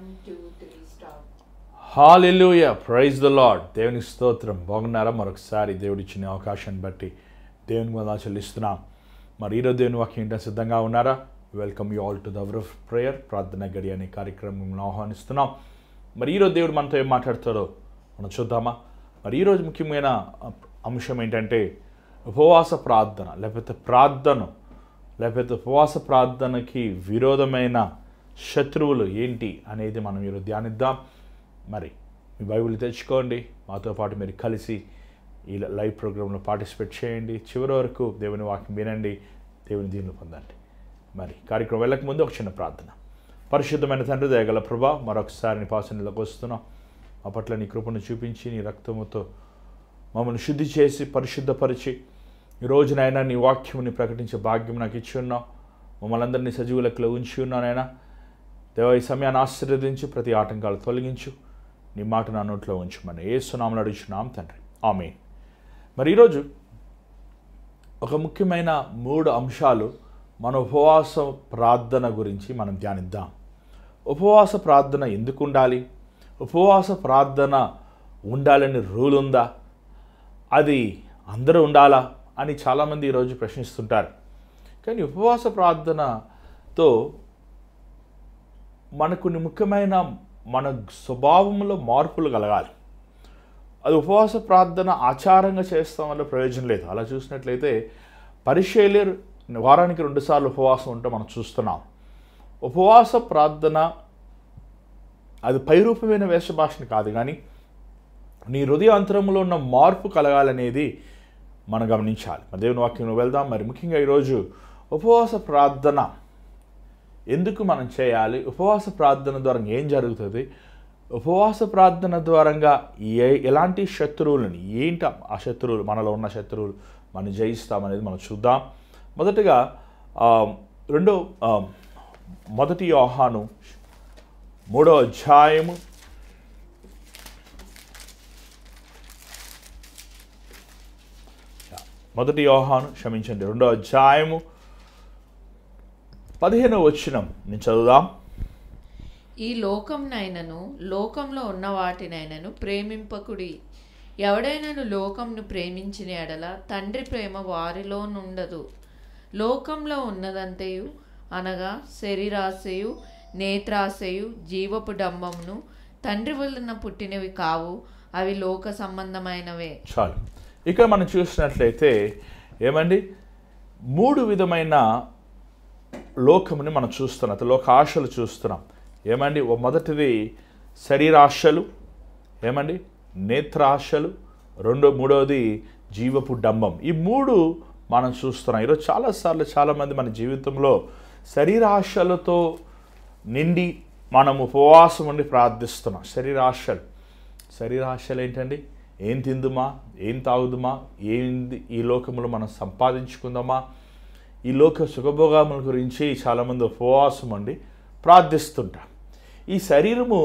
2, 3 start. Hallelujah, praise the lord. దేవునికి స్తోత్రం. బాగున్నారా? మరొకసారి దేవుడు ఇచ్చిన అవకాశాన్ని బట్టి దేవునికి వందనాలు చెల్లిస్తున్నాం. మరి ఈరోజు దేవుని వాక్యం ఏంటో సిద్ధంగా ఉన్నారా? Welcome you all to the hour of prayer, ప్రార్థన గడి అనే కార్యక్రమం ఆహ్వానిస్తున్నాం. మరి ఈరోజు దేవుడు మనతో ఏం మాట్లాడతాడో మనం చూద్దామా? మరి ఈరోజు ముఖ్యమైన అంశం ఏంటంటే ఉపవాస ప్రార్థన, లేకపోతే ఉపవాస ప్రార్థనకి విరోధమైన శత్రువులు ఏంటి అనేది మనం ఈరోజు ధ్యానిద్దాం. మరి మీ బైబిల్ తెచ్చుకోండి, మాతో పాటు మీరు కలిసి ఈ లైవ్ ప్రోగ్రాంలో పార్టిసిపేట్ చేయండి. చివరి వరకు దేవుని వాక్యం వినండి, దేవుని దీవెనలు పొందండి. మరి కార్యక్రమం వెళ్ళక ముందు ఒక చిన్న ప్రార్థన. పరిశుద్ధమైన తండ్రి, దయగల ప్రభా, మరొకసారి నీ పాసనలోకి వస్తున్నాం. మా పట్ల నీ కృపను చూపించి నీ రక్తముతో మమ్మల్ని శుద్ధి చేసి పరిశుద్ధపరిచి ఈ రోజునైనా నీ వాక్యముని ప్రకటించే భాగ్యం నాకు ఇచ్చి ఉన్నావు. మమ్మల్ని అందరినీ సజీవ లెక్కలో ఉంచి ఉన్నానైనా. దేవ, ఈ సమయాన్ని ఆశీర్వదించి ప్రతి ఆటంకాలు తొలగించు. నీ మాట నా నోట్లో ఉంచుమని యేసు నామములో అడుగుచున్నాం తండ్రి, ఆమేన్. మరి ఈరోజు ఒక ముఖ్యమైన 3 అంశాలు మన ఉపవాస ప్రార్థన గురించి మనం ధ్యానిద్దాం. ఉపవాస ప్రార్థన ఎందుకు ఉండాలి? ఉపవాస ప్రార్థన ఉండాలని రూల్ ఉందా? అది అందరూ ఉండాలా అని చాలామంది ఈరోజు ప్రశ్నిస్తుంటారు. కానీ ఉపవాస ప్రార్థనతో మనకు ముఖ్యమైన మన స్వభావంలో మార్పులు కలగాలి. అది ఉపవాస ప్రార్థన ఆచారంగా చేస్తాం వల్ల ప్రయోజనం లేదు. అలా చూసినట్లయితే పరిశీలర్ వారానికి 2 సార్లు ఉపవాసం ఉంటే మనం చూస్తున్నాం. ఉపవాస ప్రార్థన అది పైరూపమైన వేషభాషను కాదు, కానీ నీ హృదయాంతరంలో ఉన్న మార్పు కలగాలనేది మనం గమనించాలి. మరి దేవుని వాక్యంలో వెళ్దాం. మరి ముఖ్యంగా ఈరోజు ఉపవాస ప్రార్థన ఎందుకు మనం చేయాలి? ఉపవాస ప్రార్థన ద్వారా ఏం జరుగుతుంది? ఉపవాస ప్రార్థన ద్వారంగా ఎలాంటి శత్రువులని, ఏంటి ఆ శత్రువులు, మనలో ఉన్న శత్రువులు మనం జయిస్తామనేది మనం చూద్దాం. మొదటిగా మొదటి యోహాను 3వ అధ్యాయము 2వ అధ్యాయము 15వ వచనం నేను చదువుదాం. ఈ లోకంనైనను లోకంలో ఉన్న వాటినైనను ప్రేమింపకుడి. ఎవడైనను లోకంను ప్రేమించిన ఎడల తండ్రి ప్రేమ వారిలో నుండదు. లోకంలో ఉన్నదంతయు అనగా శరీరాశయు, నేత్రాశయు, జీవపు డంబమును తండ్రి వలన పుట్టినవి కావు, అవి లోక సంబంధమైనవే. చాలు. ఇక్కడ మనం చూసినట్లయితే ఏమండి, 3 విధమైన లోకముని మనం చూస్తున్నాం, లోక ఆశలు చూస్తున్నాం. ఏమండి, మొదటిది శరీరాశలు, ఏమండి నేత్రాశలు, మూడవది జీవపు డంబం. ఈ 3 మనం చూస్తున్నాం. ఈరోజు చాలాసార్లు చాలామంది మన జీవితంలో శరీరాశలతో నిండి మనం ఉపవాసం ఉండి ప్రార్థిస్తున్నాం. శరీరాశలు ఏంటండి? ఏం తిందుమా, ఏం తాగుదుమా, ఏంది ఈ లోకంలో మనం సంపాదించుకుందామా, ఈ లోక సుఖభోగముల గురించి చాలామంది ఉపవాసం ఉండి ప్రార్థిస్తుంటారు. ఈ శరీరము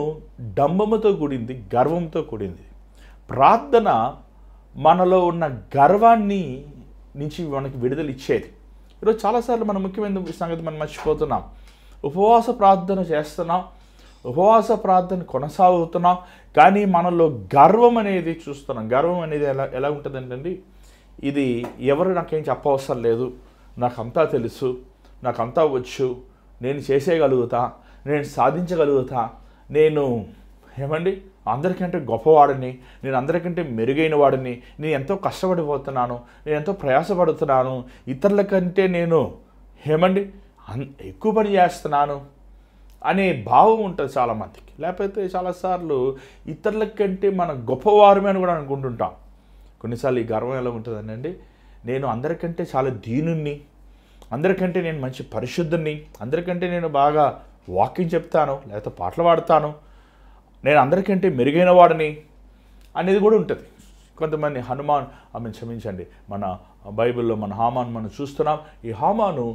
డంబముతో కూడింది, గర్వంతో కూడింది. ప్రార్థన మనలో ఉన్న గర్వాన్ని నుంచి మనకి విడుదల ఇచ్చేది. ఈరోజు చాలాసార్లు మనం ముఖ్యమైన సంగతి మనం మర్చిపోతున్నాం. ఉపవాస ప్రార్థన చేస్తున్నాం, ఉపవాస ప్రార్థన కొనసాగుతున్నాం, కానీ మనలో గర్వం అనేది చూస్తున్నాం. గర్వం అనేది ఎలా ఉంటుందంటండి, ఇది ఎవరు నాకేం చెప్పవసరం లేదు, నాకంతా తెలుసు, నాకంతా వచ్చు, నేను చేసేయగలుగుతా, నేను సాధించగలుగుతా, నేను అందరికంటే గొప్పవాడిని, నేను అందరికంటే మెరుగైన వాడిని, నేను ఎంతో కష్టపడిపోతున్నాను, నేను ఎంతో ప్రయాసపడుతున్నాను, ఇతరుల కంటే నేను ఎక్కువ పని చేస్తున్నాను అనే భావం ఉంటుంది చాలామందికి. లేకపోతే చాలాసార్లు ఇతరుల కంటే మన గొప్పవారమే అని కూడా అనుకుంటుంటాం. కొన్నిసార్లు ఈ గర్వం ఎలా ఉంటుందండి, నేను అందరికంటే చాలా దీనుణ్ణి, అందరికంటే నేను మంచి పరిశుద్ధుని, అందరికంటే నేను బాగా వాకింగ్ చెప్తాను, లేకపోతే పాటలు పాడతాను, నేను అందరికంటే మెరుగైన వాడిని అనేది కూడా ఉంటుంది. కొంతమంది క్షమించండి, మన బైబిల్లో మన హామాను మనం చూస్తున్నాం. ఈ హామాను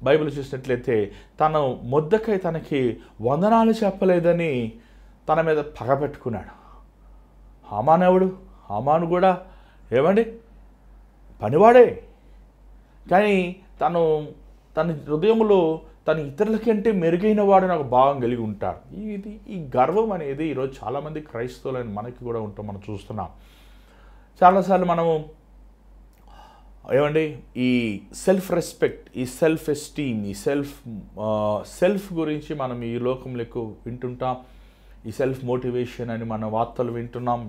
బైబిల్ చూసినట్లయితే తను మొర్దెకై తనకి వందనాలు చెప్పలేదని తన మీద పగ పెట్టుకున్నాడు. హామాను కూడా పనివాడే, కానీ తను తన హృదయంలో తన ఇతరులకంటే మెరుగైన వాడు నాకు భావం కలిగి ఉంటాడు. ఈ గర్వం అనేది ఈరోజు చాలామంది క్రైస్తవులైన మనకి కూడా ఉంటాం, మనం చూస్తున్నాం. చాలాసార్లు మనము ఏమండి ఈ సెల్ఫ్ రెస్పెక్ట్, ఈ సెల్ఫ్ ఎస్టీమ్, ఈ సెల్ఫ్ గురించి మనం ఈ లోకంలో ఎక్కువ వింటుంటాం. ఈ సెల్ఫ్ మోటివేషన్ అని మన వార్తలు వింటున్నాం.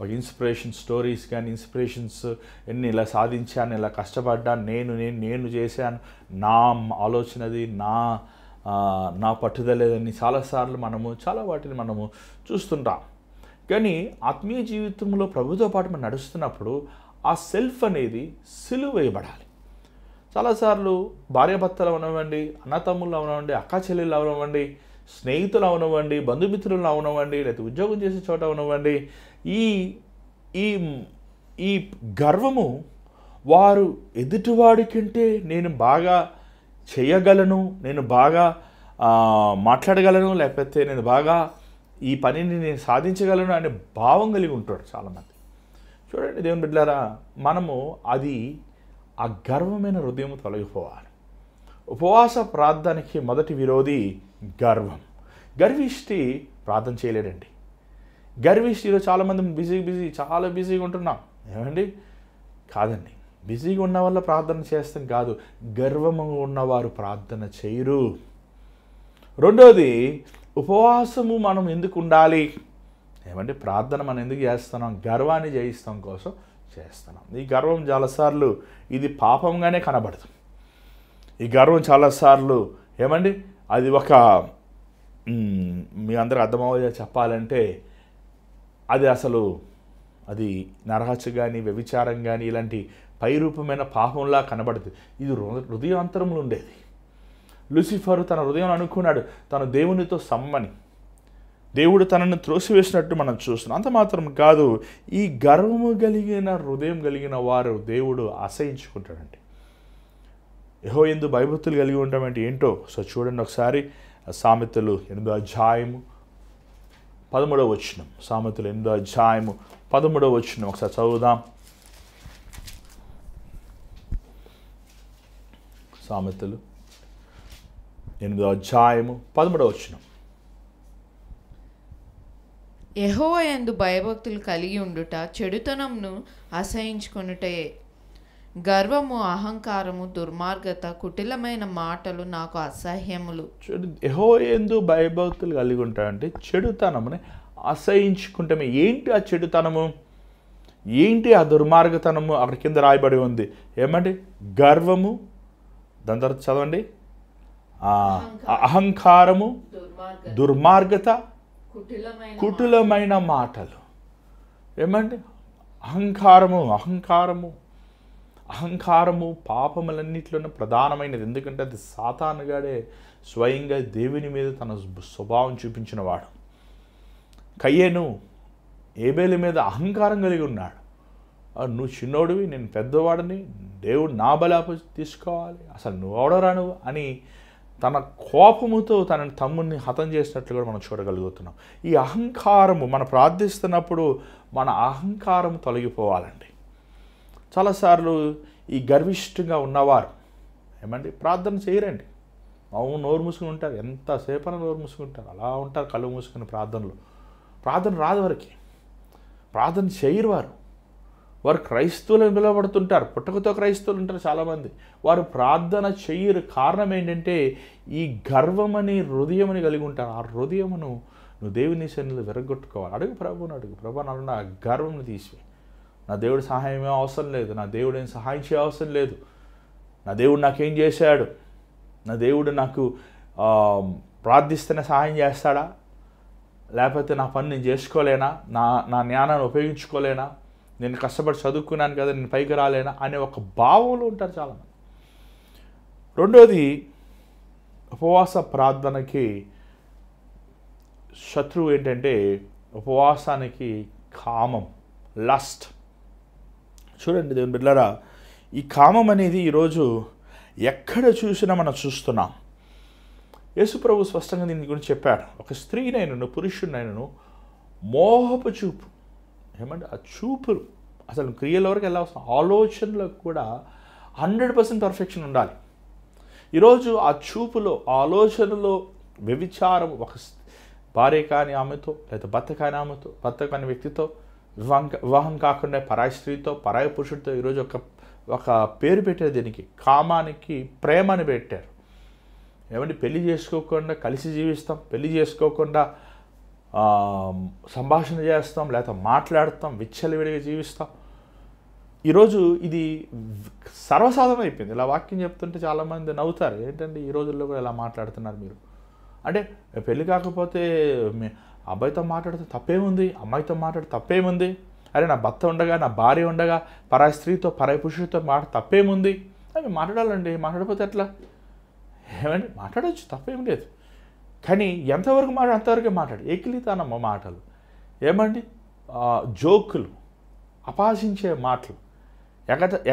ఒక ఇన్స్పిరేషన్ స్టోరీస్ కానీ, ఇన్స్పిరేషన్స్ ఎన్ని ఇలా సాధించాను, ఇలా కష్టపడ్డాను, నేను చేశాను, నా ఆలోచనది, నా పట్టుదలేదని చాలాసార్లు చాలా వాటిని మనము చూస్తుంటాం. కానీ ఆత్మీయ జీవితంలో ప్రభుతో పాటు మనం నడుస్తున్నప్పుడు ఆ సెల్ఫ్ అనేది సిలువ వేయబడాలి. చాలాసార్లు భార్యాభర్తలు అవనివ్వండి, అన్నతమ్ముళ్ళు అవనివ్వండి, అక్కా చెల్లెళ్ళు అవనివ్వండి, స్నేహితులు అవనివ్వండి, బంధుమిత్రులు అవనివ్వండి, లేకపోతే ఉద్యోగం చేసే చోట అవనివ్వండి, ఈ గర్వము వారు ఎదుటివాడి కంటే నేను బాగా చేయగలను, నేను బాగా మాట్లాడగలను, లేకపోతే నేను బాగా ఈ పనిని నేను సాధించగలను అనే భావం కలిగి ఉంటాడు చాలామంది. చూడండి దేవుని బిడ్డలారా, మనము ఆ గర్వమైన హృదయం తొలగిపోవాలి. ఉపవాస ప్రార్థనకి మొదటి విరోధి గర్వం. గర్విష్టి ప్రార్థన చేయలేడండి. గర్విష్టిలో చాలామంది చాలా బిజీగా ఉంటున్నాం. ఏమండి? కాదండి, బిజీగా ఉన్న వల్ల ప్రార్థన చేస్తాం కాదు, గర్వము ఉన్నవారు ప్రార్థన చేయరు. రెండోది, ఉపవాసము మనం ఎందుకు ఉండాలి? ఏమంటే ప్రార్థన మనం ఎందుకు చేస్తున్నాం? గర్వాన్ని జయిస్తాం కోసం చేస్తున్నాం. ఈ గర్వం చాలాసార్లు ఇది పాపంగానే కనబడదు. ఈ గర్వం చాలాసార్లు ఏమండి అది మీ అందరూ అర్థమయ్యే చెప్పాలంటే అది నరహత్య కానీ, వ్యభిచారం కానీ, ఇలాంటి పైరూపమైన పాపంలా కనబడుతుంది. ఇది హృదయాంతరంలో ఉండేది. లూసిఫరు తన హృదయం అనుకున్నాడు తన దేవునితో సమ్మని, దేవుడు తనను త్రోసివేసినట్టు మనం చూస్తున్నాం. అంత మాత్రం కాదు, ఈ గర్వము కలిగిన హృదయం కలిగిన వారు దేవుడు అసహించుకుంటాడండి. యెహోవాయందు భయభక్తులు కలిగి ఉంటామంటే ఏంటో చూడండి ఒకసారి. సామెతలు 8వ అధ్యాయము 13వ వచనం. సామెతలు 8వ అధ్యాయము 13వ వచనం ఒకసారి చదువుదాం. సామెతలు 8వ అధ్యాయము 13వ వచనం. యెహోవాయందు భయభక్తులు కలిగి ఉండుట చెడుతనంను అసహించుకొనుటే. గర్వము, అహంకారము, దుర్మార్గత, కుటిలమైన మాటలు నాకు అసహ్యములు. యెహోవాయందు భయభక్తులు కలిగి ఉంటాయంటే చెడుతనముని అసహించుకుంటామే. ఏంటి ఆ చెడుతనము? ఏంటి ఆ దుర్మార్గతనము? అక్కడ కింద రాయబడి ఉంది ఏమంటే గర్వము, దాని తర్వాత చదవండి, అహంకారము, దుర్మార్గత, కుటిలమైన మాటలు. ఏమండి? అహంకారము పాపములన్నింటిలోనే ప్రధానమైనది. ఎందుకంటే అది సాతానుగాడే స్వయంగా దేవుని మీద తన స్వభావం చూపించిన వాడు. కయ్యేను ఏబేలు మీద అహంకారం కలిగి ఉన్నాడు. నువ్వు చిన్నోడివి, నేను పెద్దవాడిని, దేవుడు నా బలాప తీసుకోవాలి, అసలు నువ్వు ఎవడరా నువ్వు అని తన కోపముతో తన తమ్ముడిని హతం చేసినట్లు కూడా మనం చూడగలుగుతున్నాం. ఈ అహంకారము మనం ప్రార్థిస్తున్నప్పుడు మన అహంకారం తొలగిపోవాలండి. చాలాసార్లు ఈ గర్విష్ఠంగా ఉన్నవారు ఏమండి ప్రార్థన చేయరండి. నోరు మూసుకుని ఉంటారు, ఎంతసేపన నోరు మూసుకుంటారు, అలా ఉంటారు కళ్ళు మూసుకుని ప్రార్థనలు. ప్రార్థన రాదు వారికి, ప్రార్థన చేయరు వారు క్రైస్తవులను పిలువబడుతుంటారు, పుట్టకతో క్రైస్తవులు ఉంటారు చాలామంది. వారు ప్రార్థన చెయ్యరు. కారణం ఏంటంటే ఈ గర్వమని హృదయమని కలిగి ఉంటారు. ఆ హృదయమును నువ్వు దేవుని సన్నిధిలో విరగొట్టుకోవాలి. అడుగు ప్రభువుని, అడుగు ప్రభు నన్ను నా గర్వంను తీసివేయి. నా దేవుడు సహాయం ఏం అవసరం లేదు, నా దేవుడు ఏం సహాయం చేయ అవసరం లేదు, నా దేవుడు నాకేం చేశాడు, నా దేవుడు నాకు ప్రార్థిస్తేనే సహాయం చేస్తాడా, లేకపోతే నా పని నేను చేసుకోలేనా, నా జ్ఞానాన్ని ఉపయోగించుకోలేనా, నేను కష్టపడి చదువుకున్నాను కదా నేను పైకి రాలేనా అనే ఒక భావంలో ఉంటారు చాలామంది. రెండోది, ఉపవాస ప్రార్థనకి శత్రువు ఏంటంటే ఉపవాసానికి కామం, లస్ట్. చూడండి దేవుని బిడ్డలారా, ఈ కామం అనేది ఈరోజు ఎక్కడ చూసినా మనం చూస్తున్నాం. యేసుప్రభు స్పష్టంగా దీని గురించి చెప్పాడు. ఒక స్త్రీనైనను పురుషుడినైనను మోహపు చూపు, ఏమంటే ఆ చూపులు అసలు క్రియల వరకు ఎలా వస్తుంది, ఆలోచనలకు కూడా 100% పర్ఫెక్షన్ ఉండాలి. ఈరోజు ఆ చూపులో, ఆ ఆలోచనలో వ్యభిచారం, ఒక భార్య కాని ఆమెతో, లేదా భర్త కాని ఆమెతో, భర్త కాని వ్యక్తితో, వివాహం కాకుండా పరాయి స్త్రీతో, పరాయి పురుషుడితో ఈరోజు ఒక పేరు పెట్టారు దీనికి, కామానికి ప్రేమ అని పెట్టారు. ఏమంటే పెళ్లి చేసుకోకుండా కలిసి జీవిస్తాం, పెళ్లి చేసుకోకుండా సంభాషణ చేస్తాం, లేకపోతే మాట్లాడతాం, విచ్చలవిడిగా జీవిస్తాం. ఈరోజు ఇది సర్వసాధారణం అయిపోయింది. ఇలా వాక్యం చెప్తుంటే చాలామంది నవ్వుతారు, ఏంటంటే ఈ రోజుల్లో కూడా ఇలా మాట్లాడుతున్నారు మీరు అంటే. పెళ్ళి కాకపోతే అబ్బాయితో మాట్లాడితే తప్పేముంది, అమ్మాయితో మాట్లాడితే తప్పేముంది, అరే నా భర్త ఉండగా, నా భార్య ఉండగా పరాయి స్త్రీతో, పరాయి పురుషుడితో తప్పేముంది, అవి మాట్లాడాలండి. మాట్లాడకపోతే ఎట్లా? ఏమండి, మాట్లాడవచ్చు, తప్పేం లేదు. కానీ ఎంతవరకు అంతవరకే మాట్లాడు. ఎకిలితనమ్మ మాటలు, ఏమండి, జోకులు, అపహాసించే మాటలు,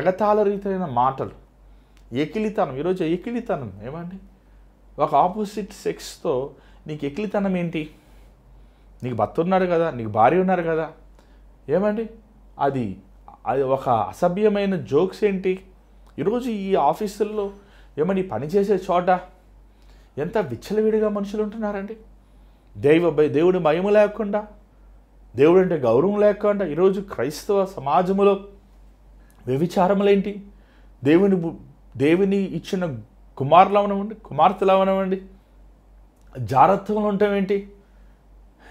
ఎగతాళ రీతైన మాటలు, ఎకిలితనం. ఈరోజు ఎకిలితనం ఏమండి, ఒక ఆపోజిట్ సెక్స్తో నీకు ఎకిలితనం ఏంటి? నీకు భర్త ఉన్నాడు కదా, నీకు భార్య ఉన్నారు కదా, ఏమండి అది ఒక అసభ్యమైన జోక్స్ ఏంటి? ఈరోజు ఈ ఆఫీసుల్లో ఏమని పనిచేసే చోట ఎంత విచ్చలవిడిగా మనుషులు ఉంటున్నారండి. దేవుడి భయము లేకుండా, దేవుడు అంటే గౌరవం లేకుండా ఈరోజు క్రైస్తవ సమాజంలో వ్యభిచారములేంటి? దేవుని ఇచ్చిన కుమారులు అవనవండి, కుమార్తెలు అవనవండి, జారత్వంలో ఉండటం ఏంటి?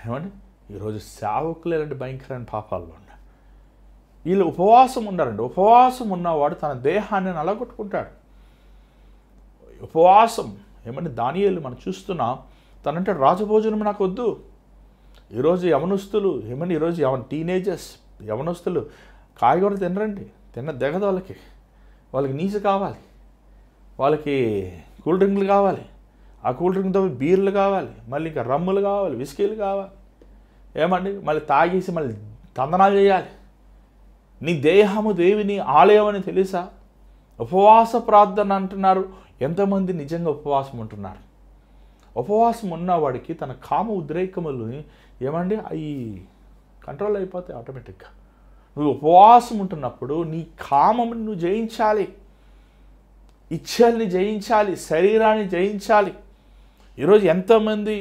ఏమండి ఈరోజు సేవకులు ఇలాంటి భయంకరమైన పాపాల్లో ఉన్నారు. వీళ్ళు ఉపవాసం ఉన్నారండి. ఉపవాసం ఉన్నవాడు తన దేహాన్ని నలగొట్టుకుంటాడు. ఉపవాసం ఏమంటే దానియేలు మనం చూస్తున్నాం, తనంటే రాజభోజనం నాకు వద్దు. ఈరోజు యవనస్తులు ఏమని, ఈరోజు టీనేజర్స్ యవనస్తులు కాయగూర తినరండి, దిగదు వాళ్ళకి నీచు కావాలి, వాళ్ళకి కూల్ డ్రింక్లు కావాలి, ఆ కూల్ డ్రింక్తో బీర్లు కావాలి, మళ్ళీ ఇంకా రమ్ములు కావాలి, విస్కీలు కావాలి, ఏమండి మళ్ళీ తాగేసి మళ్ళీ తందనాలు చేయాలి. నీ దేహము దేవుని ఆలయం అని తెలుసా? ఉపవాస ప్రార్థన అంటున్నారు. ఎంతమంది నిజంగా ఉపవాసం ఉంటున్నారు? ఉపవాసం ఉన్నవాడికి తన కామ ఉద్రేకములు ఏమండి అవి కంట్రోల్ అయిపోతాయి ఆటోమేటిక్గా. నువ్వు ఉపవాసం ఉంటున్నప్పుడు నీ కామముని నువ్వు జయించాలి, ఇచ్ఛల్ని జయించాలి, శరీరాన్ని జయించాలి. ఈరోజు ఎంతమంది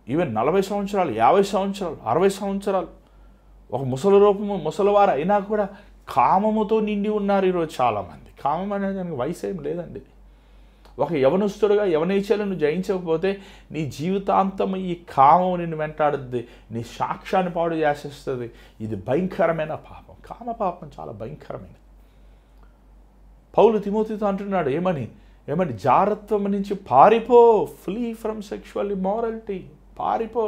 ఈవెన్ 40 సంవత్సరాలు, 50 సంవత్సరాలు, 60 సంవత్సరాలు ఒక ముసలి రూపము, ముసలివారు అయినా కూడా కామముతో నిండి ఉన్నారు ఈరోజు చాలామంది. కామం అనేది దానికి వయసు ఏం లేదండి. ఒక యవనస్తుడుగా యవనేచ్ఛలను జయించకపోతే నీ జీవితాంతం ఈ కామం నిన్ను వెంటాడుద్ది, నీ సాక్ష్యాన్ని పాడు చేసేస్తుంది. ఇది భయంకరమైన పాపం. కామ పాపం చాలా భయంకరమైనది. పౌలు తిమోతితో అంటున్నాడు ఏమని జారత్వం నుంచి పారిపో, ఫ్లీ ఫ్రమ్ సెక్షువల్ ఇమ్మారలిటీ, పారిపో.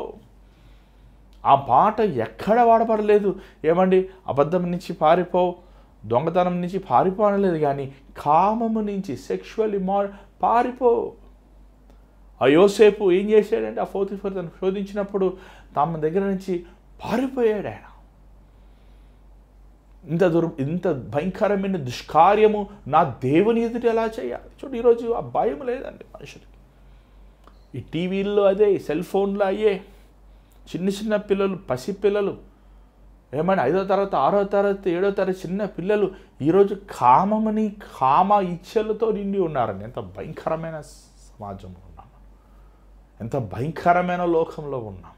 ఆ మాట ఎక్కడ వాడబడలేదు. ఏమండి అబద్ధం నుంచి పారిపో, దొంగతనం నుంచి పారిపో అనలేదు, కానీ కామము నుంచి సెక్షువల్ పారిపో. ఆ యోసేపు ఏం చేశాడంటే ఆ పోతీఫర్ తను శోధించినప్పుడు తమ దగ్గర నుంచి పారిపోయాడు ఆయన. ఇంత భయంకరమైన దుష్కార్యము నా దేవుని ఎదుట ఎలా చేయాలి? చూడు ఈరోజు ఆ భయం లేదండి మనుషులకి. ఈ టీవీల్లో అదే, సెల్ ఫోన్లో అయ్యే, చిన్న పిల్లలు, పసిపిల్లలు, ఏమైనా 5వ తరగతి, 6వ తరగతి, 7వ తరగతి చిన్న పిల్లలు ఈరోజు కామ ఇచ్ఛలతో నిండి ఉన్నారండి. ఎంత భయంకరమైన సమాజంలో ఉన్నాం, ఎంత భయంకరమైన లోకంలో ఉన్నాం.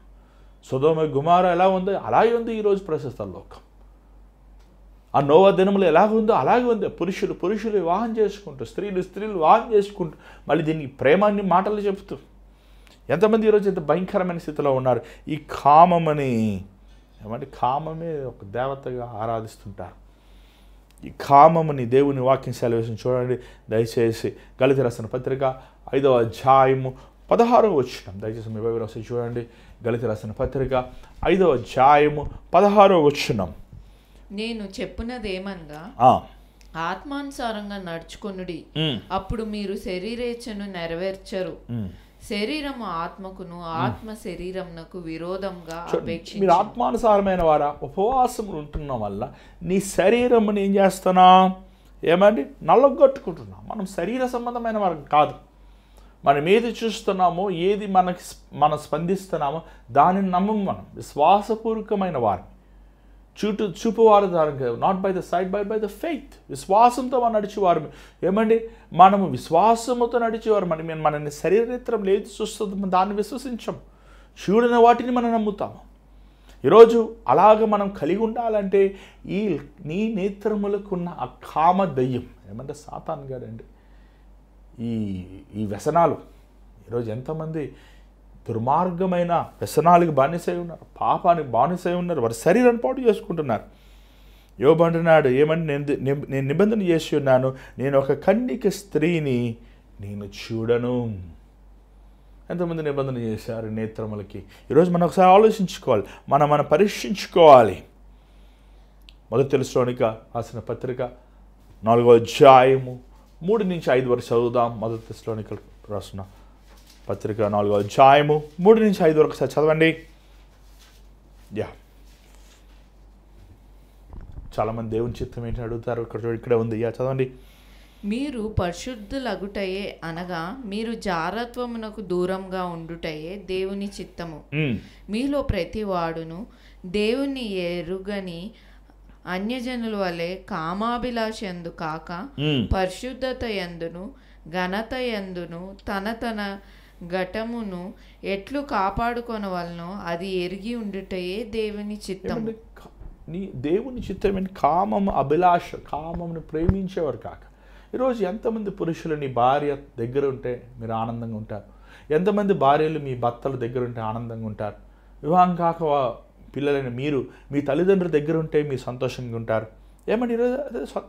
సొదొమ గుమొర్ర ఎలా ఉందో అలాగే ఉంది ఈరోజు ప్రస్తుత లోకం. ఆ నోవా దినములు ఎలాగ ఉందో అలాగే ఉంది. పురుషులు వివాహం చేసుకుంటూ, స్త్రీలు వివాహం చేసుకుంటూ, మళ్ళీ దీనికి ప్రేమాన్ని మాటలు చెప్తూ ఎంతమంది ఈరోజు ఎంత భయంకరమైన స్థితిలో ఉన్నారు. ఈ కామమని ఏమంటే కామమే ఒక దేవతగా ఆరాధిస్తుంటారు. ఈ కామముని దేవుని వాక్యం సెలవేసి చూడండి దయచేసి. గళితీ రాసిన పత్రిక 5వ అధ్యాయము 16వ వచనం దయచేసి మీ బైబిల్ రాసి చూడండి. గళితీ రాసిన పత్రిక 5వ అధ్యాయము 16వ వచనం. నేను చెప్పునదేమనగా ఆత్మానుసారంగా నడుచుకొనుడి, అప్పుడు మీరు శరీరేచ్ఛను నెరవేర్చరు. శరీరము ఆత్మకును, ఆత్మ శరీరమునకు విరోధంగా అపేక్షించు. మీరు ఆత్మానుసారమైన వారా? ఉపవాసం ఉంటున్న వల్ల నీ శరీరముని ఏం చేస్తున్నా? ఏమండి నల్లగొట్టుకుంటున్నాం. మనం శరీర సంబంధమైన వారు కాదు. మనం ఏది చూస్తున్నామో, ఏది మనం స్పందిస్తున్నామో దానిని నమ్మము. మనం విశ్వాసపూర్వకమైన వారిని. చూపువారు ద్వారా, not by the sight by the faith. విశ్వాసంతో మనం నడిచేవారు. ఏమండి, మనము విశ్వాసముతో నడిచేవారు. మనని శరీరనేత్రం లేదు చూస్తుంది, దాన్ని విశ్వసించం. చూడని వాటిని మనం నమ్ముతాము. ఈరోజు అలాగ మనం కలిగి ఉండాలంటే నీ నేత్రములకున్న ఆ కామ దయ్యం, ఏమంటే సాతాన్ గారండి, ఈ వ్యసనాలు, ఈరోజు ఎంతమంది దుర్మార్గమైన వ్యసనాలకు బానిసై ఉన్నారు, పాపానికి బానిసై ఉన్నారు, వారి శరీరాన్ని పాటు చేసుకుంటున్నారు. యోబు అంటున్నాడు, ఏమంటే నేను నిబంధన చేసి ఉన్నాను, నేను ఒక కన్యక స్త్రీని నేను చూడను. ఎంతమంది నిబంధన చేశారు నేత్రములకి? ఈరోజు మనం ఒకసారి ఆలోచించుకోవాలి, మనం పరీక్షించుకోవాలి. మొదటి తెస్సలోనిక రాసిన పత్రిక 4వ అధ్యాయము 3-5 వరకు చదువుదాం. మొదటి తెస్సలోనిక రాసిన పత్రిక 4వ అధ్యాయము 3-5 వరకు సార్ చదవండి. చాలామంది దేవుని చిత్తం ఏంటి అడుగుతారు. ఇక్కడే ఉంది. చదవండి. మీరు పరిశుద్ధులగుటయే అనగా మీరు జారత్వమునకు దూరంగా ఉండుటయే దేవుని చిత్తము. మీలో ప్రతి వాడును దేవుని ఎరుగని అన్యజనుల వలె కామాభిలాష యందు కాక పరిశుద్ధత యందును ఘనత యందును తన ఘటమును ఎట్లు కాపాడుకొనవలనో అది ఎరిగి ఉండుటయే దేవుని చిత్తము. దేవుని చిత్తం ఏంటి? కామము అభిలాష, కామమును ప్రేమించేవారు కాక. ఈరోజు ఎంతమంది పురుషులు నీ భార్య దగ్గర ఉంటే మీరు ఆనందంగా ఉంటారు? ఎంతమంది భార్యలు మీ భర్తల దగ్గర ఉంటే ఆనందంగా ఉంటారు? వివాహం కాక పిల్లలైన మీరు మీ తల్లిదండ్రుల దగ్గర ఉంటే మీరు సంతోషంగా ఉంటారు. ఏమంటే ఈరోజు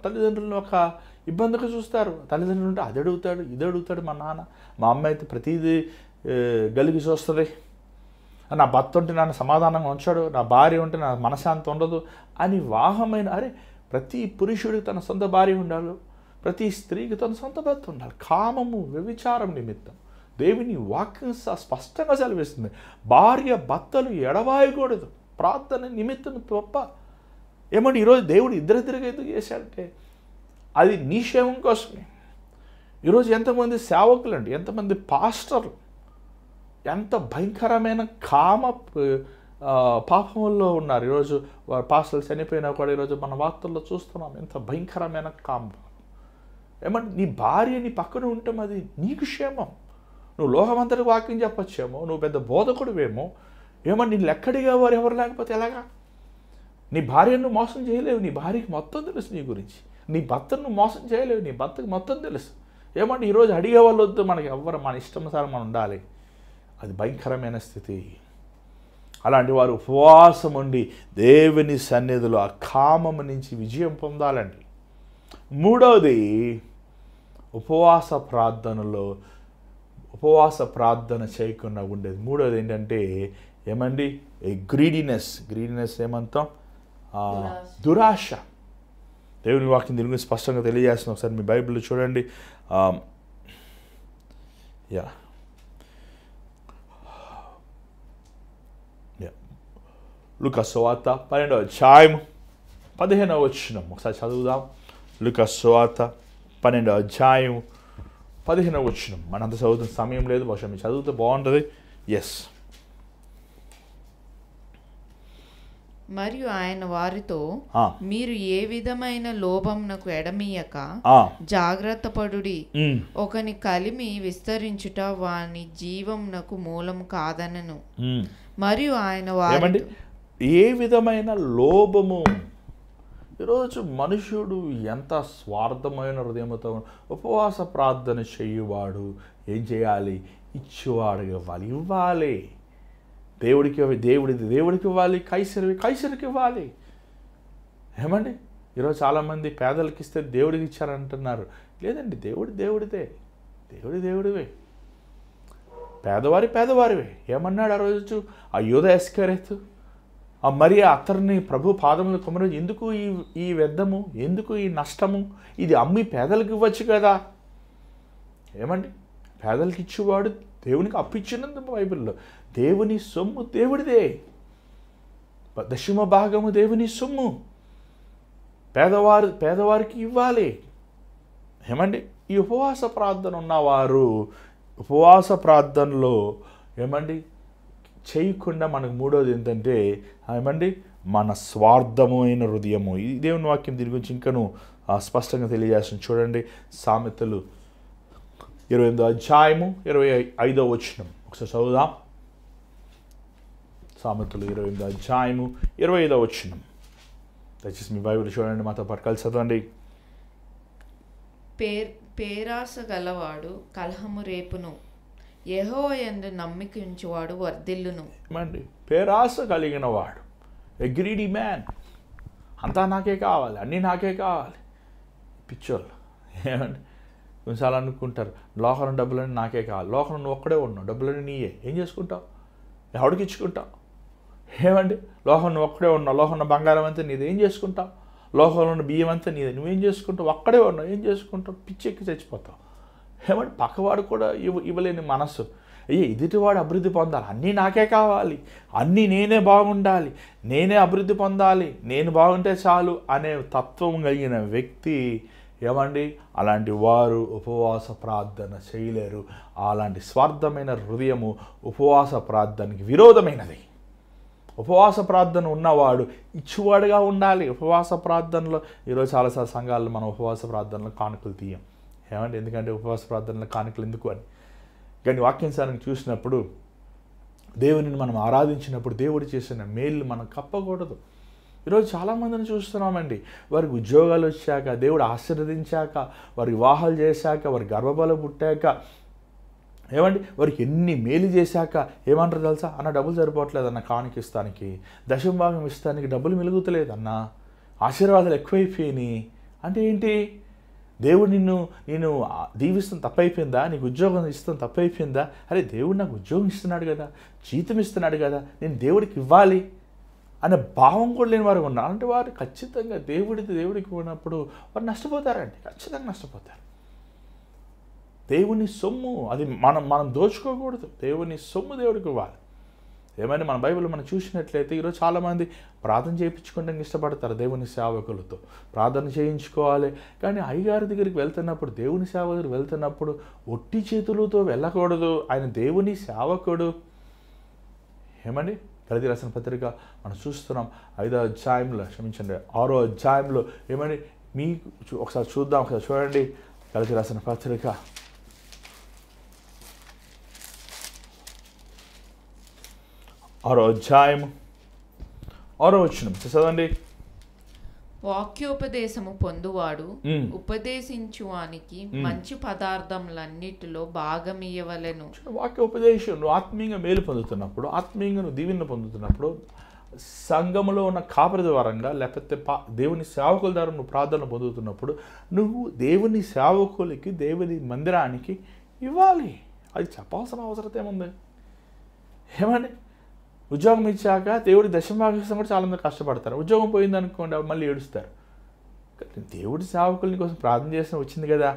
తల్లిదండ్రులను ఒక ఇబ్బందిగా చూస్తారు. తల్లిదండ్రులు ఉంటే అది అడుగుతాడు, ఇది అడుగుతాడు. మా నాన్న, మా అమ్మ అయితే ప్రతిదీ గలిగి చూస్తుంది. నా భర్త ఉంటే నన్ను సమాధానంగా ఉంచాడు, నా భార్య ఉంటే నా మనశాంతి ఉండదు అని వాహమైన. అరే, ప్రతి పురుషుడికి తన సొంత భార్య ఉండాలి, ప్రతి స్త్రీకి తన సొంత భర్త ఉండాలి. కామము వ్యభిచారం నిమిత్తం దేవుని వాక్యం స్పష్టంగా సెలవిస్తుంది. భార్య భర్తలు ఎడవాయకూడదు ప్రార్థన నిమిత్తం తప్ప. ఏమంటే ఈరోజు దేవుడు ఇద్దరిద్దరిగా ఎందుకు చేశాడంటే అది నీ క్షేమం కోసమే. ఈరోజు ఎంతమంది సేవకులండి, ఎంతమంది పాస్టర్లు ఎంత భయంకరమైన కామ పాపంలో ఉన్నారు. ఈరోజు వారు పాస్టర్లు చనిపోయినా కూడా ఈరోజు మన వార్తల్లో చూస్తున్నాం ఎంత భయంకరమైన కామం. ఏమంటే నీ భార్య నీ పక్కన ఉండటం అది నీకు క్షేమం. నువ్వు లోకమంతటికి వాక్యం చెప్పచ్చేమో, నువ్వు పెద్ద బోధకుడివేమో, ఏమన్నా నేను ఎక్కడిగా వారు ఎవరు లేకపోతే ఎలాగా? నీ భార్యను మోసం చేయలేవు, నీ భార్యకి మొత్తం తెలుసు నీ గురించి. నీ భర్తను మోసం చేయలేవు, నీ భర్తకి మొత్తం తెలుసు. ఏమంటే ఈరోజు అడిగే వాళ్ళు వద్దు, మనకి ఎవ్వరు మన ఇష్టమనుసారం మనం ఉండాలి. అది భయంకరమైన స్థితి. అలాంటి వారు ఉపవాసం ఉండి దేవుని సన్నిధిలో ఆ కామము నుంచి విజయం పొందాలండి. మూడవది, ఉపవాస ప్రార్థన చేయకుండా ఉండేది. మూడవది ఏంటంటే ఏమండి, గ్రీడీనెస్ ఏమంటాం? దురాశ. దేవుని వాక్యం దీని గురించి స్పష్టంగా తెలియజేస్తున్నాం. ఒకసారి మీ బైబిల్లో చూడండి. లూకా సువార్త 12వ అధ్యాయం 15వ వచనం ఒకసారి చదువుదాం. లూకా సువార్త 12వ అధ్యాయం 15వ వచనం. మనంత చదువుతున్న సమయం లేదు, బహుశా మీరు చదివితే బాగుంటుంది. మరియు ఆయన వారితో, మీరు ఏ విధమైన లోభమునకు ఎడమీయక జాగ్రత్త పడుడి. ఒకని కలిమి విస్తరించుట వాని జీవమునకు మూలం కాదనను. మరియు ఆయన వారితో, ఏ విధమైన లోభము. ఈరోజు మనుషుడు ఎంత స్వార్థమైన హృదయంతో ఉపవాస ప్రార్థన చేయువాడు ఏం చేయాలి? ఇచ్చేవాడు ఇవ్వాలి. దేవుడికి ఇవ్వాలి, కైసరికి ఇవ్వాలి. ఏమండి ఈరోజు చాలామంది పేదలకు ఇస్తే దేవుడికి ఇచ్చారంటున్నారు. లేదండి, దేవుడివే. పేదవారివే. ఏమన్నాడు ఆ రోజు ఆ యూదా ఇస్కరియోతు? మరి అతన్ని ప్రభు పాదములు కొమ్మరు, ఎందుకు ఈ వ్యర్థము, ఎందుకు ఈ నష్టము? ఇది అమ్మి పేదలకు ఇవ్వచ్చు కదా. ఏమండి, పేదలకు ఇచ్చేవాడు దేవునికి అప్పిచ్చినందు బైబిల్లో. దేవుని సొమ్ము దేవుడిదే, దశమ భాగము దేవుని సొమ్ము. పేదవారికి ఇవ్వాలి. ఏమండి, ఈ ఉపవాస ప్రార్థన ఉన్నవారు ఉపవాస ప్రార్థనలో ఏమండి చేయకుండా మనకు మూడోది ఏంటంటే ఏమండి మన స్వార్థమైన హృదయము. ఈ దేవుని వాక్యం దీని గురించి ఇంకను స్పష్టంగా తెలియజేస్తుంది. చూడండి, సామెతలు 28వ అధ్యాయము 25వ వచనం ఒకసారి చదువుదాం. సామెతలు 28వ అధ్యాయము 25వ వచనం. దయచేసి మీ బైబిల్ చూడండి, మాతో పాటు కలిసి చదవండి. పేరాస గలవాడు కలహము రేపును, యెహోవా యందు నమ్మిక ఉంచువాడు వర్ధిల్లును. ఏమండి, పేరాస కలిగిన వాడు, ఎ గ్రీడీ మ్యాన్, అంతా నాకే కావాలి, అన్నీ నాకే కావాలి. పిచ్చోళ్ళు ఏమండి, కొన్నిసార్లు అనుకుంటారు లోకం డబ్బులన్నీ నాకే కావాలి. లోకం నువ్వు ఒక్కడే ఉన్నావు, డబ్బులన్నీ నీయే, ఏం చేసుకుంటావు, ఎవడికి ఇచ్చుకుంటావు? ఏమండి, లోకం నువ్వు ఒక్కడే ఉన్నావు, లోకంలో బంగారం అంతా నీది, ఏం చేసుకుంటావు? లోకంలో ఉన్న బియ్యం అంతా నీది, నువ్వేం చేసుకుంటావు? ఒక్కడే ఉన్నావు, ఏం చేసుకుంటావు? పిచ్చెక్కి చచ్చిపోతావు. ఏమంటే పక్కవాడు కూడా ఇవ్వలేని మనస్సు. అయ్యే, ఎదుటివాడు అభివృద్ధి పొందాలి, అన్నీ నాకే కావాలి, అన్నీ నేనే బాగుండాలి, నేనే అభివృద్ధి పొందాలి, నేను బాగుంటే చాలు అనే తత్వం కలిగిన వ్యక్తి ఏమండి, అలాంటి వారు ఉపవాస ప్రార్థన చేయలేరు. అలాంటి స్వార్థమైన హృదయము ఉపవాస ప్రార్థనకి విరోధమైనది. ఉపవాస ప్రార్థన ఉన్నవాడు ఇచ్చువాడుగా ఉండాలి. ఉపవాస ప్రార్థనలో ఈరోజు చాలాసార్లు సంఘాల్లో మనం ఉపవాస ప్రార్థనలో కానుకలు తీయం. ఏమంటే, ఎందుకంటే ఉపవాస ప్రార్థనలో కానుకలు ఎందుకు అని. కానీ వాక్యానుసారం చూసినప్పుడు, దేవునిని మనం ఆరాధించినప్పుడు దేవుడు చేసిన మేలు మనం కప్పకూడదు. ఈరోజు చాలామందిని చూస్తున్నామండి, వారికి ఉద్యోగాలు వచ్చాక, దేవుడు ఆశీర్వదించాక, వారి వివాహాలు చేశాక, వారి గర్భఫలం పుట్టాక, ఏమండి వారికి ఎన్ని మేలు చేశాక ఏమంటారు తెలుసా? అన్న డబ్బులు సరిపోవట్లేదన్న కానుకిస్తానికి, దశమ భాగం ఇస్తానికి డబ్బులు మిలుగుతలేదన్న, ఆశీర్వాదాలు ఎక్కువైపోయినాయి. అంటే ఏంటి? దేవుడు నేను దీవిస్తాను తప్పైపోయిందా? నీకు ఉద్యోగం ఇస్తాను తప్పైపోయిందా? అరే, దేవుడు నాకు ఉద్యోగం ఇస్తున్నాడు కదా, జీతం ఇస్తున్నాడు కదా, నేను దేవుడికి ఇవ్వాలి అనే భావం కూడా లేని వారు ఉన్నారు. అంటే వారు ఖచ్చితంగా దేవుడికి ఉన్నప్పుడు వారు నష్టపోతారండి, ఖచ్చితంగా నష్టపోతారు. దేవుని సొమ్ము అది మనం దోచుకోకూడదు. దేవుని సొమ్ము దేవుడికి ఇవ్వాలి. ఏమైనా మన బైబిల్లో మనం చూసినట్లయితే ఈరోజు చాలామంది ప్రార్థన చేయించుకోవడానికి ఇష్టపడతారు. దేవుని సేవకులతో ప్రార్థన చేయించుకోవాలి. కానీ అయ్యగారి దగ్గరికి వెళ్తున్నప్పుడు, దేవుని సేవ దగ్గరికి వెళ్తున్నప్పుడు ఒట్టి చేతులతో వెళ్ళకూడదు. ఆయన దేవుని సేవకుడు. ఏమండి, గలతీ రాసిన పత్రిక మనం చూస్తున్నాం 5వ అధ్యాయంలో, క్షమించండి 6వ అధ్యాయంలో. ఏమండి, మీకు ఒకసారి చూద్దాం, ఒకసారి చూడండి. గలతీ రాసిన పత్రిక 6వ అధ్యాయం 6వ వచనం చదవండి. వాక్యోపదేశము పొందువాడు ఉపదేశించువానికి మంచి పదార్థములన్నిటిలో భాగమియ్యవలెను. వాక్యోపదేశం, నువ్వు ఆత్మీయంగా మేలు పొందుతున్నప్పుడు, ఆత్మీయంగా నువ్వు దీవెన పొందుతున్నప్పుడు, సంఘములో ఉన్న కాపరి ద్వారంగా లేకపోతే దేవుని సేవకుల ద్వారా నువ్వు ప్రార్థన పొందుతున్నప్పుడు, నువ్వు దేవుని సేవకులకి, దేవుని మందిరానికి ఇవ్వాలి. అది చెప్పాల్సిన అవసరం ఏముంది? ఏమండి, ఉద్యోగం ఇచ్చాక దేవుడి దశమభాగం కూడా చాలామంది కష్టపడతారు. ఉద్యోగం పోయిందనుకోండి, మళ్ళీ ఏడుస్తారు. దేవుడి సేవకులని కోసం ప్రార్థన చేసిన వచ్చింది కదా,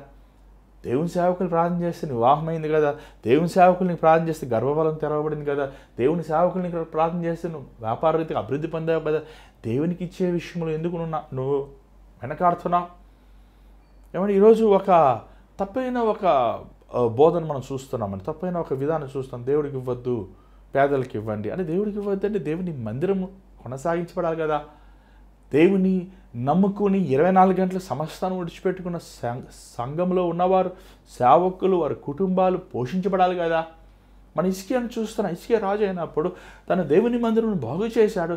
దేవుని సేవకులు ప్రార్థన చేస్తే వివాహమైంది కదా, దేవుని సేవకుల్ని ప్రార్థన చేస్తే గర్భఫలం తెరవబడింది కదా, దేవుని సేవకుల్ని ప్రార్థన చేస్తే నువ్వు వ్యాపార రీతిగా అభివృద్ధి పొందావు కదా, దేవునికి ఇచ్చే విషయంలో ఎందుకు నువ్వు వెనకాడుతున్నావు? ఏమంటే ఈరోజు ఒక తప్పైన ఒక బోధన మనం చూస్తున్నామని, తప్పైన ఒక విధానం చూస్తాం. దేవుడికి ఇవ్వద్దు, పేదలకు ఇవ్వండి అంటే. దేవుడికి ఇవ్వద్దు అంటే దేవుని మందిరం కొనసాగించబడాలి కదా. దేవుని నమ్ముకుని 24 గంటల సమస్తాన్ని విడిచిపెట్టుకున్న సంఘంలో ఉన్నవారు, సేవకులు, వారి కుటుంబాలు పోషించబడాలి కదా. మన హిజ్కియాను చూస్తున్న హిజ్కియా రాజు అయినప్పుడు తన దేవుని మందిరం బాగు చేశాడు.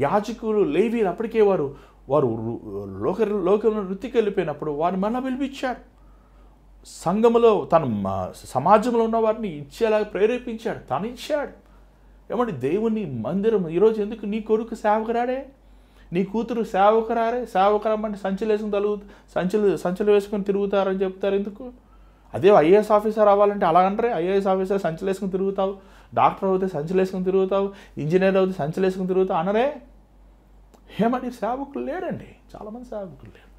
యాజకులు, లేవీలు అప్పటికే వారు లోకంలో వృత్తికి వెళ్ళిపోయినప్పుడు వారిని మళ్ళా పిలిపించాడు. సంఘములో తన సమాజంలో ఉన్న వారిని ఇచ్చేలా ప్రేరేపించాడు, తను ఇచ్చాడు. ఏమంటే దేవుని మందిరం ఈరోజు ఎందుకు? నీ కొడుకు సేవకురాడే, నీ కూతురు సేవకురారే, సేవకురమ్మంటే సంచులు వేసుకొని తిరుగుతారని చెప్తారు. ఎందుకు? అదే ఐఏఎస్ ఆఫీసర్ అవ్వాలంటే అలా అంటారే, ఐఏఎస్ ఆఫీసర్ సంచులు వేసుకుని తిరుగుతావు, డాక్టర్ అవుతే సంచులు వేసుకుని తిరుగుతావు, ఇంజనీర్ అవుతే సంచులు వేసుకుని తిరుగుతావు అనరే. ఏమంటే సేవకులు లేరండి, చాలామంది సేవకులు లేరు.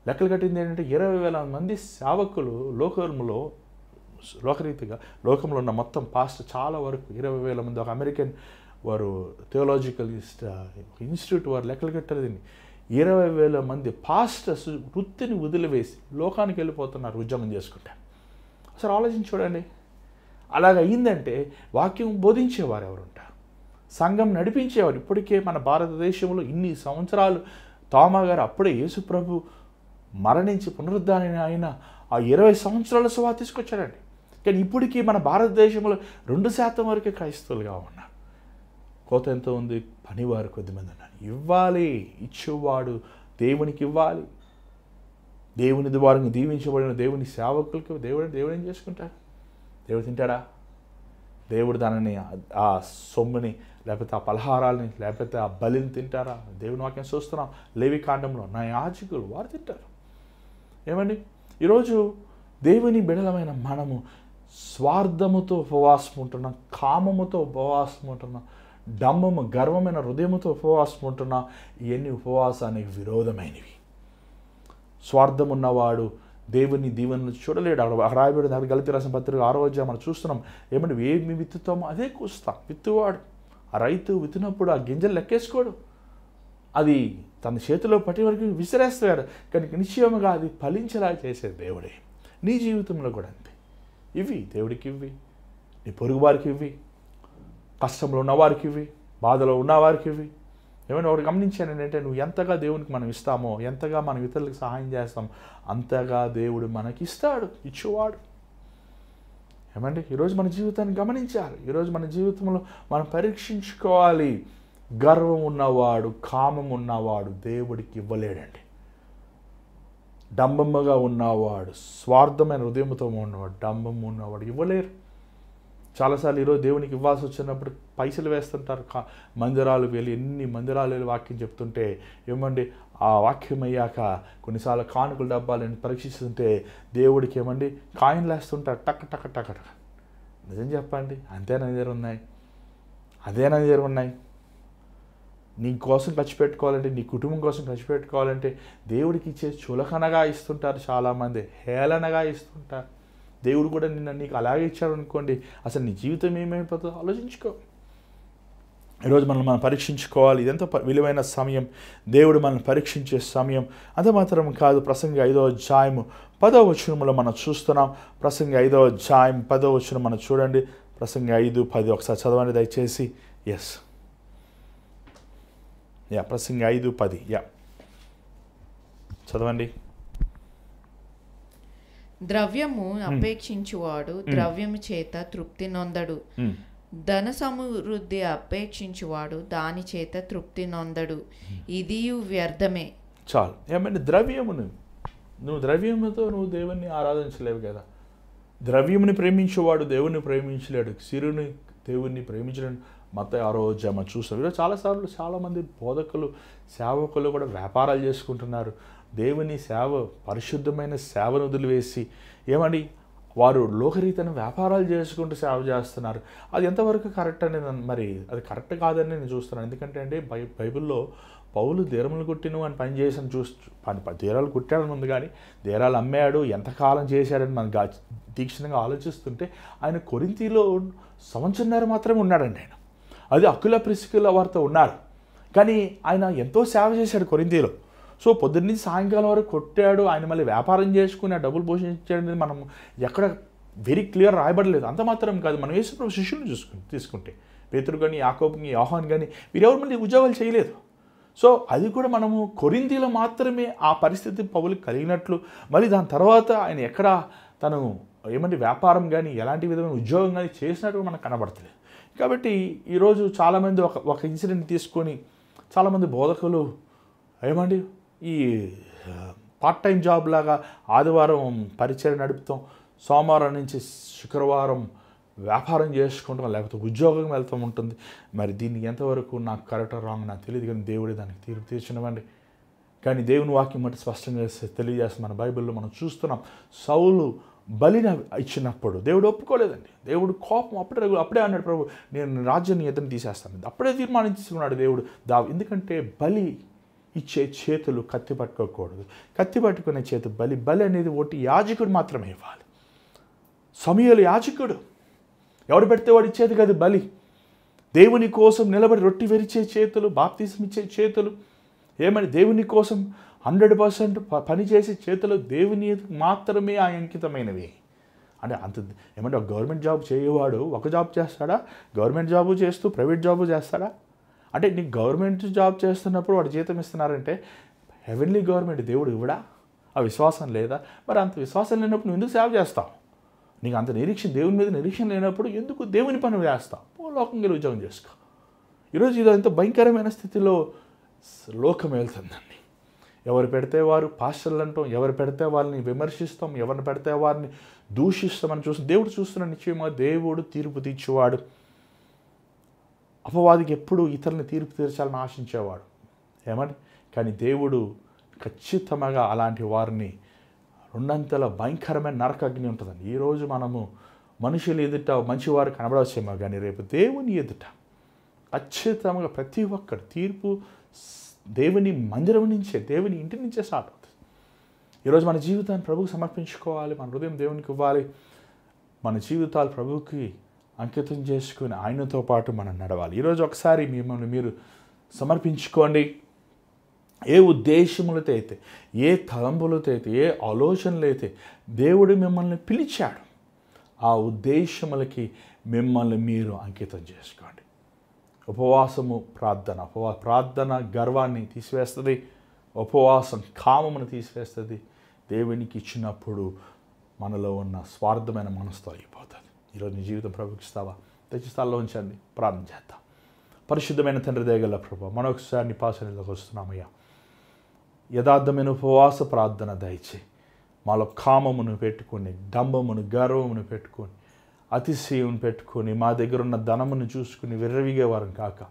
లెక్కలు కట్టింది ఏంటంటే 20,000 మంది సేవకులు లోకరీతిగా లోకంలో ఉన్న మొత్తం పాస్ట్ చాలా వరకు 20,000 మంది. ఒక అమెరికన్ వారు థియోలాజికల్ ఇన్స్టిట్యూట్ వారు లెక్కలు కట్టారు. 20,000 మంది పాస్టర్స్ వృత్తిని వదిలివేసి లోకానికి వెళ్ళిపోతున్నారు ఉద్యోగం చేసుకుంటారు. అసలు ఆలోచించి చూడండి. అలాగ అయిందంటే వాక్యం బోధించేవారు ఎవరు ఉంటారు? సంఘం నడిపించేవారు. ఇప్పటికే మన భారతదేశంలో ఇన్ని సంవత్సరాలు తోమా గారు అప్పుడే యేసుప్రభు మరణించి పునరుద్ధారణ అయిన ఆ 20 సంవత్సరాల సువార్త తీసుకొచ్చాడండి. కానీ ఇప్పటికీ మన భారతదేశంలో 2% వరకే క్రైస్తవులుగా ఉన్నారు. కోత ఎంతో ఉంది, పనివారు కొద్దిమంది ఉన్నారు. ఇవ్వాలి, ఇచ్చేవాడు దేవునికి ఇవ్వాలి. దేవుని ద్వారా దీవించబడిన దేవుని సేవకులకి దేవుడు ఏం చేసుకుంటాడు? దేవుడు తింటాడా? దేవుడు దానిని ఆ సొమ్ముని లేకపోతే ఆ పలహారాలని లేకపోతే ఆ బలిని తింటారా? దేవుని వాక్యం చూస్తున్నాం. లేవికాండంలో నా యాజకులు వారు తింటారు. ఏమండి, ఈరోజు దేవుని బిడలమైన మనము స్వార్థముతో ఉపవాసం ఉంటున్నాం, కామముతో ఉపవాసం ఉంటున్నాం, డంబము గర్వమైన హృదయముతో ఉపవాసం ఉంటున్నాం. ఇవన్నీ ఉపవాసానికి విరోధమైనవి. స్వార్థం ఉన్నవాడు దేవుని దీవెనలు చూడలేడు. అక్కడ రాయబడి దాని గలతీ రాసిన పత్రిక 6వ అధ్యాయం మనం చూస్తున్నాం. ఏమంటే ఏమి విత్తుతామో అదే కూస్తాం. విత్తువాడు ఆ రైతు విత్తినప్పుడు ఆ గింజలు లెక్కేసుకోడు, అది తన చేతిలో పట్టి వరకు విసిరేస్తాడు. కానీ నిశ్చయముగా అది ఫలించేలా చేసేది దేవుడే. నీ జీవితంలో కూడా అంతే. ఇవి దేవుడికి ఇవ్వి, నీ పొరుగు వారికి ఇవ్వి, కష్టంలో ఉన్నవారికి ఇవ్వి, బాధలో ఉన్నవారికి ఇవ్వి. ఏమైనా ఒకటి గమనించాను ఏంటంటే, నువ్వు ఎంతగా దేవునికి మనం ఇస్తామో, ఎంతగా మనం ఇతరులకు సహాయం చేస్తాం, అంతగా దేవుడు మనకి ఇస్తాడు, ఇచ్చేవాడు. ఏమండి, ఈరోజు మన జీవితాన్ని గమనించాలి. ఈరోజు మన జీవితంలో మనం పరీక్షించుకోవాలి. గర్వం ఉన్నవాడు, కామం ఉన్నవాడు దేవుడికి ఇవ్వలేడండి. డంబముగా ఉన్నవాడు, స్వార్థమైన హృదయంతో ఉన్నవాడు, డంబం ఉన్నవాడు ఇవ్వలేరు. చాలాసార్లు ఈరోజు దేవునికి ఇవ్వాల్సి వచ్చినప్పుడు పైసలు వేస్తుంటారు. మందిరాలు వెళ్ళి ఎన్ని మందిరాలు వెళ్ళి వాక్యం చెప్తుంటే ఏమండి, ఆ వాక్యం అయ్యాక కొన్నిసార్లు కానుకల డబ్బాలని పరీక్షిస్తుంటే దేవుడికి ఏమండి కాయిన్లు వేస్తుంటారు, టక్ టక్ టక్ టక్. నిజం చెప్పండి, అంతేనా దగ్గర ఉన్నాయి? అదేనా దగ్గర ఉన్నాయి? నీ కోసం ఖర్చు పెట్టుకోవాలంటే, నీ కుటుంబం కోసం ఖర్చు పెట్టుకోవాలంటే దేవుడికి ఇచ్చే చులకనగా ఇస్తుంటారు, చాలామంది హేళనగా ఇస్తుంటారు. దేవుడు కూడా నీకు అలాగే ఇచ్చాడు అనుకోండి, అసలు నీ జీవితం ఏమైపోతుందో ఆలోచించుకో. ఈరోజు మనం పరీక్షించుకోవాలి. ఇదంతా విలువైన సమయం, దేవుడు మనల్ని పరీక్షించే సమయం. అంత మాత్రం కాదు, ప్రసంగి 5వ అధ్యాయము 10వ వచనంలో మనం చూస్తున్నాం. ప్రసంగి 5వ అధ్యాయం 10వ వచనం మనం చూడండి. ప్రసంగి 5:10 ఒకసారి చదవండి దయచేసి. ఎస్, ప్రసంగి 5:10 చదవండి. ద్రవ్యము అపేక్షించువాడు ద్రవ్యము చేత తృప్తి నొందడు, ధన సమృద్ధి అపేక్షించువాడు దాని చేత తృప్తి నొందడు, ఇది వ్యర్థమే. చాలు. ఏమంటే నువ్వు ద్రవ్యముతో నువ్వు దేవుణ్ణి ఆరాధించలేవు కదా. ద్రవ్యముని ప్రేమించేవాడు దేవుణ్ణి ప్రేమించలేడు, సిరుని దేవుణ్ణి ప్రేమించలేడు. మత్తయి 6వ అధ్యాయం మనం చూస్తాం. ఈరోజు చాలాసార్లు చాలామంది బోధకులు, సేవకులు కూడా వ్యాపారాలు చేసుకుంటున్నారు. దేవుని సేవ, పరిశుద్ధమైన సేవను వదిలివేసి ఏమండి వారు లోకరీతను వ్యాపారాలు చేసుకుంటూ సేవ చేస్తున్నారు. అది ఎంతవరకు కరెక్ట్ అనేది మరి అది కరెక్ట్ కాదని నేను చూస్తున్నాను. ఎందుకంటే అంటే బైబిల్లో పౌలు దేరములు కుట్టిను అని పని చేసాను దేరాలు కుట్టాడని ఉంది, కానీ దేరాలు అమ్మాడు ఎంతకాలం చేశాడని మనకు తీక్షణంగా ఆలోచిస్తుంటే ఆయన కొరింథీలో సంవత్సరంన్నర మాత్రమే ఉన్నాడండి. ఆయన అది అకుల ప్రిస్కిల వారితో ఉన్నారు, కానీ ఆయన ఎంతో సేవ చేశాడు కొరింథీలో. సో పొద్దున్నీ సాయంకాలం వరకు కొట్టాడు, ఆయన మళ్ళీ వ్యాపారం చేసుకుని ఆ డబ్బులు పోషించాడనేది మనం ఎక్కడ వెరీ క్లియర్ రాయబడలేదు. అంత మాత్రం కాదు, మనం యేసుప్రభు శిష్యులను తీసుకుంటే పేతురు కానీ, యాకోబుని, యోహాను కానీ వీరెవరు మళ్ళీ ఉద్యోగాలు చేయలేదు. సో అది కూడా మనము కొరింథీలో మాత్రమే ఆ పరిస్థితి పౌలుకి కలిగినట్లు, మళ్ళీ దాని తర్వాత ఆయన ఎక్కడ తను ఏమంటే వ్యాపారం కానీ ఎలాంటి విధమైన ఉద్యోగం కానీ చేసినట్టు మనకు కనబడతలేదు. కాబట్టి ఈరోజు చాలామంది ఒక ఇన్సిడెంట్ తీసుకొని చాలామంది బోధకులు ఏమండి ఈ పార్ట్ టైం జాబ్ లాగా ఆదివారం పరిచయం నడుపుతాం, సోమవారం నుంచి శుక్రవారం వ్యాపారం చేసుకుంటాం, లేకపోతే ఉద్యోగం వెళ్తూ ఉంటుంది. మరి దీన్ని ఎంతవరకు నాకు కరెక్ట్ రాంగ్ నాకు తెలియదు, కానీ దేవుడే దానికి తీర్పు తీర్చినవ్వండి. కానీ దేవుని వాక్యం మట్టి స్పష్టంగా తెలియజేస్తే మన బైబిల్లో మనం చూస్తున్నాం. సౌలు బలిని ఇచ్చినప్పుడు దేవుడు ఒప్పుకోలేదండి. దేవుడు కోపం అప్పుడే అన్నాడు, ప్రభు నేను రాజ్యాన్ని ఎదురు తీసేస్తాను. అప్పుడే తీర్మానించుకున్నాడు దేవుడు. ఎందుకంటే బలి ఇచ్చే చేతులు కత్తి పట్టుకోకూడదు, కత్తి పట్టుకునే చేతు బలి అనేది ఒకటి యాజకుడు మాత్రమే ఇవ్వాలి. సమూయేలు యాజకుడు, ఎవడు పెడితే వాడు ఇచ్చేది కాదు బలి. దేవుని కోసం నిలబడి రొట్టి విరిచే చేతులు, బాప్తిసం ఇచ్చే చేతులు, ఏమని దేవుని కోసం 100% పనిచేసే చేతులు దేవుని మాత్రమే ఆ అంకితమైనవి. అంటే అంత ఏమంటే ఒక గవర్నమెంట్ జాబ్ చేయవాడు ఒక జాబ్ చేస్తాడా? గవర్నమెంట్ జాబు చేస్తూ ప్రైవేట్ జాబు చేస్తాడా? అంటే నీకు గవర్నమెంట్ జాబ్ చేస్తున్నప్పుడు వాడు జీతం ఇస్తున్నారంటే హెవెన్లీ గవర్నమెంట్ దేవుడు ఇవ్వడా? ఆ విశ్వాసం లేదా? మరి అంత విశ్వాసం లేనప్పుడు నువ్వు ఎందుకు సేవ చేస్తావు? నీకు అంత నిరీక్షణ, దేవుని మీద నిరీక్షణ లేనప్పుడు ఎందుకు దేవుని పని చేస్తావు? లోకంగా ఉద్యోగం చేసుకో. ఈరోజు ఇది అంత భయంకరమైన స్థితిలో లోకం వెళ్తుందండి. ఎవరు పెడితే వారు పాస్టర్లు అంటాం, ఎవరు పెడితే వాళ్ళని విమర్శిస్తాం, ఎవరిని పెడితే వారిని దూషిస్తామని చూస్తాం. దేవుడు చూస్తున్న నిశ్చయమా దేవుడు తీర్పు తీర్చేవాడు. అపవాదికి ఎప్పుడు ఇతరులని తీర్పు తీర్చాలని ఆశించేవాడు. ఏమని? కానీ దేవుడు ఖచ్చితంగా అలాంటి వారిని రెండంతల భయంకరమైన నరకాగ్ని ఉంటుందండి. ఈరోజు మనము మనుషులు ఎదుట మంచివారు కనబడవచ్చేమో, కానీ రేపు దేవుని ఎదుట ఖచ్చితంగా ప్రతి ఒక్కరు తీర్పు దేవుని మందిరం నుంచే, దేవుని ఇంటి నుంచే స్టార్ట్ అవుతుంది. ఈరోజు మన జీవితాన్ని ప్రభువుకి సమర్పించుకోవాలి, మన హృదయం దేవునికి ఇవ్వాలి, మన జీవితాలు ప్రభువుకి అంకితం చేసుకుని ఆయనతో పాటు మనం నడవాలి. ఈరోజు ఒకసారి మిమ్మల్ని మీరు సమర్పించుకోండి. ఏ ఉద్దేశములతో అయితే, ఏ తలంపులతో అయితే, ఏ ఆలోచనలు అయితే దేవుడు మిమ్మల్ని పిలిచాడు, ఆ ఉద్దేశములకి మిమ్మల్ని మీరు అంకితం చేసుకోండి. ఉపవాసము ప్రార్థన, ప్రార్థన గర్వాన్ని తీసివేస్తుంది, ఉపవాసం కామమును తీసివేస్తుంది. దేవునికి ఇచ్చినప్పుడు మనలో ఉన్న స్వార్థమైన మనసుతో అయిపోతుంది. ఈరోజు నీ జీవితం ప్రభుకి ఇస్తావా? తెచ్చి స్థాయిలో ఉంచండి, ప్రార్థన చేద్దాం. పరిశుద్ధమైన తండ్రి దయగల ప్రభు, మరొకసారి నీ పాసనలోకి వస్తున్నామయ్యా. యథార్థమైన ఉపవాస ప్రార్థన దయచే మాలో కామమును పెట్టుకొని, డంబమును గర్వమును పెట్టుకొని, అతిశయమును పెట్టుకొని, మా దగ్గర ఉన్న ధనమును చూసుకుని విర్రవిగేవారు కాక,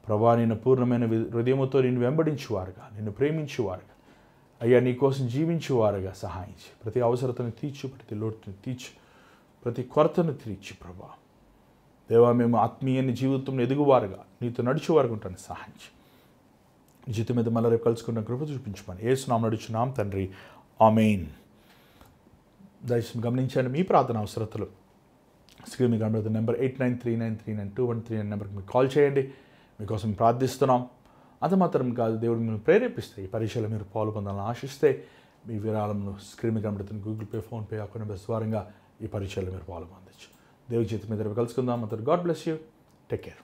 ప్రభా నిన్ను పూర్ణమైన హృదయముతో నిన్ను వెంబడించేవారుగా, నిన్ను ప్రేమించేవారుగా, అయ్యా నీ కోసం జీవించేవారుగా సహాయించి, ప్రతి అవసరతను తీర్చు, ప్రతి లోటును తీర్చు, ప్రతి కొరతను తీర్చి ప్రభా. దేవా, మేము ఆత్మీయ జీవితంలో ఎదుగువారుగా, నీతో నడిచేవారుగా ఉంటాను సహాయించి, జీవితం మీద మళ్ళీ రేపు కలుసుకున్న కృప చూపించమని యేసు నామమున నడుచున్నాం తండ్రి, ఆమేన్. దయచేసి గమనించండి, మీ ప్రార్థన అవసరతలు స్క్రీన్ మీద కనబడుతున్న నెంబర్ 8939392139 అనే నెంబర్కి మీరు కాల్ చేయండి. మీకోసం ప్రార్థిస్తున్నాం. అంత మాత్రం కాదు, దేవుడు మిమ్మల్ని ప్రేరేపిస్తే ఈ పరీక్షలో మీరు పాల్పొందాలని ఆశిస్తే మీ విరాళంను స్క్రీన్ మీద కనబడుతున్న Google pay, PhonePe account numbers ద్వారంగా ఈ పరీక్షలో మీరు పాల్పొందవచ్చు. దేవుడి చేతి మీద రేపు కలుసుకుందాం. అంతా God bless you. Take care.